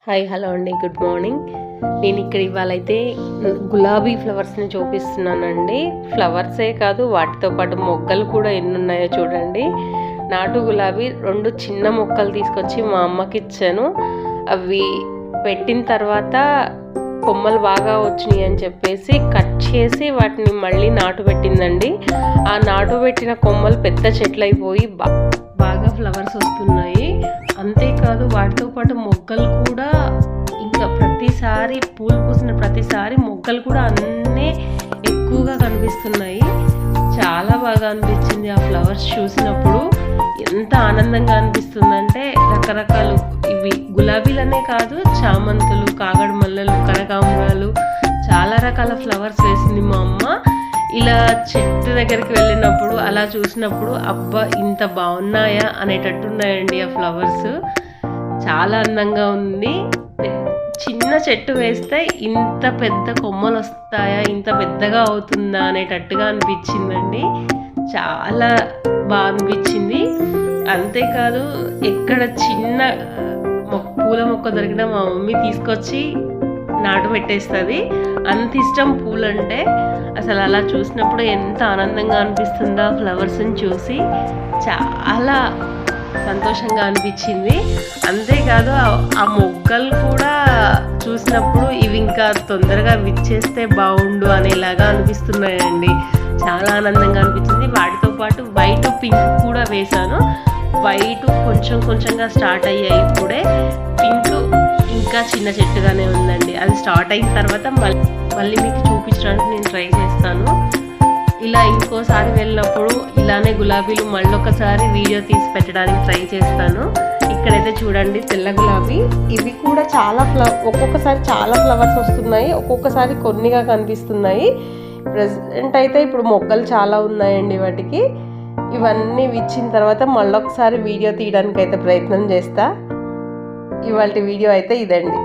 Hi hello అండి, good morning. నేను ఇక్కడ ఇవాళైతే గులాబీ ఫ్లవర్స్ని చూపిస్తున్నానండి. ఫ్లవర్సే కాదు, వాటితో పాటు మొగ్గలు కూడా ఎన్ని ఉన్నాయో చూడండి. నాటు గులాబీ 2 చిన్న మొక్కలు తీసుకొచ్చి మా అమ్మకి ఇచ్చాను. అవి పెట్టిన తర్వాత కొమ్మలు బాగా వచ్చినాయి అని చెప్పేసి కట్ చేసి వాటిని మళ్ళీ నాటు పెట్టిందండి. ఆ నాటు పెట్టిన కొమ్మలు పెద్ద చెట్లు అయిపోయి బాగా ఫ్లవర్స్ వస్తున్నాయి. అంతేకాదు వాటితో పాటు మొగ్గలు కూడా ఇంకా ప్రతిసారి పూలు పూసిన ప్రతిసారి మొగ్గలు కూడా అన్నీ ఎక్కువగా కనిపిస్తున్నాయి. చాలా బాగా అనిపించింది ఆ ఫ్లవర్స్ చూసినప్పుడు. ఎంత ఆనందంగా అనిపిస్తుందంటే రకరకాలు ఇవి గులాబీలనే కాదు, చామంతులు, కాగడ మల్లెలు, కనకాంబరాలు, చాలా రకాల ఫ్లవర్స్ వేసింది మా అమ్మ. ఇలా చెట్టు దగ్గరికి వెళ్ళినప్పుడు అలా చూసినప్పుడు అబ్బా ఇంత బాగున్నాయా అనేటట్టున్నాయండి ఆ ఫ్లవర్స్. చాలా అందంగా ఉంది. చిన్న చెట్టు వేస్తే ఇంత పెద్ద కొమ్మలు వస్తాయా, ఇంత పెద్దగా అవుతుందా అనేటట్టుగా అనిపించిందండి. చాలా బాగా అనిపించింది. అంతేకాదు ఎక్కడ చిన్న పూల మొక్క దొరికినా మా మమ్మీ తీసుకొచ్చి నాటు పెట్టేస్తుంది. అంత ఇష్టం పూలంటే. అసలు అలా చూసినప్పుడు ఎంత ఆనందంగా అనిపిస్తుందో ఆ ఫ్లవర్స్ని చూసి. చాలా సంతోషంగా అనిపించింది. అంతేకాదు ఆ మొగ్గలు కూడా చూసినప్పుడు ఇవి ఇంకా తొందరగా విచ్చేస్తే బాగుండు అనేలాగా అనిపిస్తున్నాయండి. చాలా ఆనందంగా అనిపించింది. వాటితో పాటు వైట్, పింక్ కూడా వేశాను. వైట్ కొంచెంగా స్టార్ట్ అయ్యాయి ఇప్పుడే. పింక్ ఇంకా చిన్న చెట్టుగానే ఉందండి. అది స్టార్ట్ అయిన తర్వాత మళ్ళీ మీకు చూపించడానికి నేను ట్రై చేస్తాను. ఇలా ఇంకోసారి వెళ్ళినప్పుడు ఇలానే గులాబీలు మళ్ళొకసారి వీడియో తీసి పెట్టడానికి ట్రై చేస్తాను. ఇక్కడైతే చూడండి తెల్ల గులాబీ. ఇవి కూడా చాలా ఒక్కొక్కసారి చాలా ఫ్లవర్స్ వస్తున్నాయి, ఒక్కొక్కసారి కొన్నిగా కనిపిస్తున్నాయి. ప్రెసెంట్ అయితే ఇప్పుడు మొగ్గలు చాలా ఉన్నాయండి వాటికి. ఇవన్నీ విచ్చిన తర్వాత మళ్ళొకసారి వీడియో తీయడానికి అయితే ప్రయత్నం చేస్తా. ఇవాళ వీడియో అయితే ఇదండి.